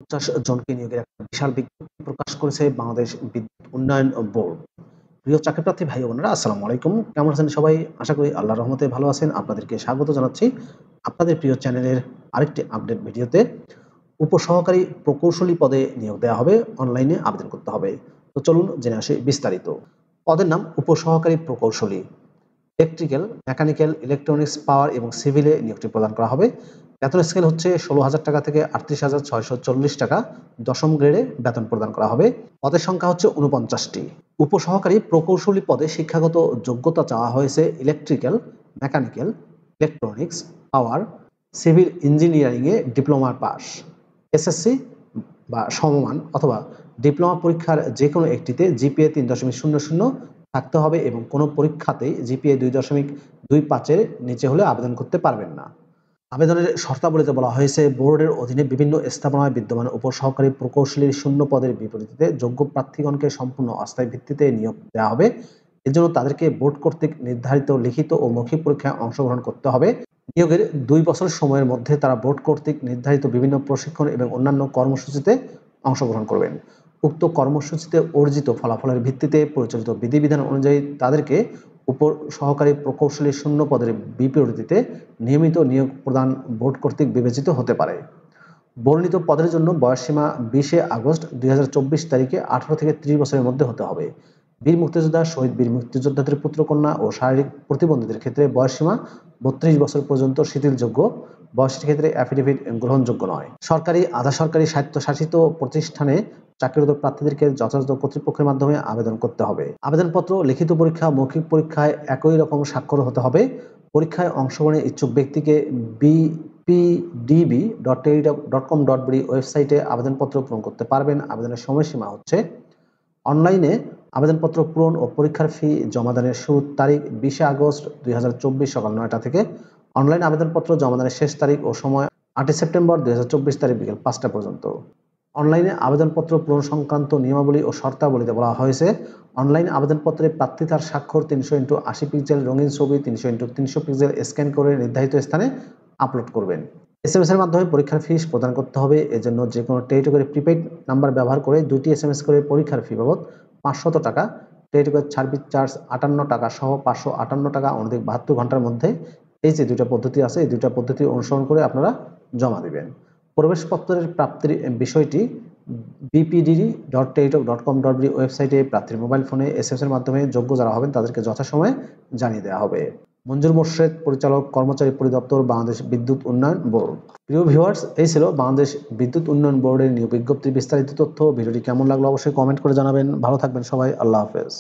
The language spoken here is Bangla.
50 জনকে নিয়োগের একটা বিশাল বিজ্ঞপ্তি প্রকাশ করেছে বাংলাদেশ বিদ্যুৎ উন্নয়ন বোর্ড। প্রিয় চাকরিপ্রার্থী ভাই ও বোনেরা, আসসালামু আলাইকুম। কেমন আছেন সবাই? আশা করি আল্লাহর রহমতে ভালো আছেন। আপনাদেরকে স্বাগত জানাচ্ছি আপনাদের প্রিয় চ্যানেলের আরেকটি আপডেট ভিডিওতে। উপসহকারী প্রকৌশলী পদে নিয়োগ দেওয়া হবে, অনলাইনে আবেদন করতে হবে। তো চলুন জেনে আসি বিস্তারিত। পদের নাম উপসহকারী প্রকৌশলী। ইলেকট্রিক্যাল, মেকানিক্যাল, ইলেকট্রনিক্স, পাওয়ার এবং সিভিলে নিয়োগটি প্রদান করা হবে। বেতন স্কেল হচ্ছে 16,000 টাকা থেকে 38,640 টাকা। দশম গ্রেডে বেতন প্রদান করা হবে। পদের সংখ্যা হচ্ছে 49টি। উপসহকারী প্রকৌশলী পদে শিক্ষাগত যোগ্যতা চাওয়া হয়েছে ইলেকট্রিক্যাল, মেকানিক্যাল, ইলেকট্রনিক্স, পাওয়ার, সিভিল ইঞ্জিনিয়ারিংয়ে ডিপ্লোমা পাস, এসএসসি বা সমমান অথবা ডিপ্লোমা পরীক্ষার যে কোনো একটিতে জিপিএ 3.00 থাকতে হবে এবং কোনো পরীক্ষাতেই জিপিএ 2.25-এর নিচে হলে আবেদন করতে পারবেন না। আবেদনের শর্তাবলীতে বলা হয়েছে, বোর্ডের অধীনে বিভিন্ন স্থাপনায় বিদ্যমান উপসহকারী প্রকৌশলীর শূন্য পদের বিপরীতে যোগ্য প্রার্থীগণকে সম্পূর্ণ অস্থায়ী ভিত্তিতে নিয়োগ দেওয়া হবে। এজন্য তাদেরকে বোর্ড কর্তৃক নির্ধারিত লিখিত ও মৌখিক পরীক্ষায় অংশগ্রহণ করতে হবে। নিয়োগের 2 বছর সময়ের মধ্যে তারা বোর্ড কর্তৃক নির্ধারিত বিভিন্ন প্রশিক্ষণ এবং অন্যান্য কর্মসূচিতে অংশগ্রহণ করবেন। উক্ত কর্মসূচিতে অর্জিত ফলাফলের ভিত্তিতে পরিচালিত বিধিবিধান অনুযায়ী তাদেরকে উপসহকারী প্রকৌশলী শূন্য পদের বিপরীতে নিয়মিত নিয়োগ প্রদান বোর্ড কর্তৃক বিবেচিত হতে পারে। বর্ণিত পদের জন্য বয়সসীমা 20 আগস্ট 2024 তারিখে 18 থেকে 30 বছরের মধ্যে হতে হবে। বীর মুক্তিযোদ্ধা, শহীদ বীর মুক্তিযোদ্ধাদের পুত্রকন্যা ও শারীরিক প্রতিবন্ধীদের ক্ষেত্রে বয়সসীমা 32 বছর পর্যন্ত শিথিলযোগ্য। বয়সের ক্ষেত্রে অ্যাফিডেভিট গ্রহণযোগ্য নয়। সরকারি, আধা সরকারি, স্বায়ত্তশাসিত প্রতিষ্ঠানে চাকরিরত প্রার্থীদেরকে যথাযথ কর্তৃপক্ষের মাধ্যমে আবেদন করতে হবে। আবেদনপত্র, লিখিত পরীক্ষা, মৌখিক পরীক্ষায় একই রকম স্বাক্ষর হতে হবে। পরীক্ষায় অংশগ্রহণের ইচ্ছুক ব্যক্তিকে bpdb.tel.com.bd ওয়েবসাইটে আবেদনপত্র পূরণ করতে পারবেন। আবেদনের সময়সীমা হচ্ছে অনলাইনে আবেদনপত্র পূরণ ও পরীক্ষার ফি জমাদানের শুরুর তারিখ 20 আগস্ট 2024 সকাল 9টা থেকে। অনলাইন আবেদনপত্র জমাদানের শেষ তারিখ ও সময় 8 সেপ্টেম্বর 2024 তারিখ বিকেল 5টা পর্যন্ত। অনলাইনে আবেদনপত্র পূরণ সংক্রান্ত নিয়মাবলী ও শর্তাবলীতে বলা হয়েছে, অনলাইন আবেদনপত্রে প্রার্থী তার স্বাক্ষর 300x80 পিক্সেল রঙিন ছবি 300x300 পিক্সেল স্ক্যান করে নির্ধারিত স্থানে আপলোড করবেন। এসএমএস এর মাধ্যমে পরীক্ষার ফিস প্রদান করতে হবে। এজন্য যে কোনো টেলিটকের প্রিপেইড নাম্বার ব্যবহার করে 2টি এসএমএস করে পরীক্ষার ফি বাবদ 500 টাকা, টেলিটকের সার্ভিস চার্জ 58 টাকা সহ 558 টাকা অনধিক 72 ঘন্টার মধ্যে, এই যে 2টা পদ্ধতি আছে, এই 2টা পদ্ধতি অনুসরণ করে আপনারা জমা দিবেন। প্রবেশপত্রের প্রাপ্তির বিষয়টি bpdd.tel.com.bd ওয়েবসাইটে প্রার্থীর মোবাইল ফোনে এসএমএস এর মাধ্যমে যোগ্য যারা হবেন তাদেরকে যথাসময়ে জানিয়ে দেওয়া হবে। মঞ্জুর মোর্শেদ, পরিচালক, কর্মচারী পরিদপ্তর, বাংলাদেশ বিদ্যুৎ উন্নয়ন বোর্ড। প্রিয় ভিউয়ার্স, এই ছিল বাংলাদেশ বিদ্যুৎ উন্নয়ন বোর্ডের নিয়োগ বিজ্ঞপ্তির বিস্তারিত তথ্য। ভিডিওটি কেমন লাগলো অবশ্যই কমেন্ট করে জানাবেন। ভালো থাকবেন সবাই। আল্লাহ হাফেজ।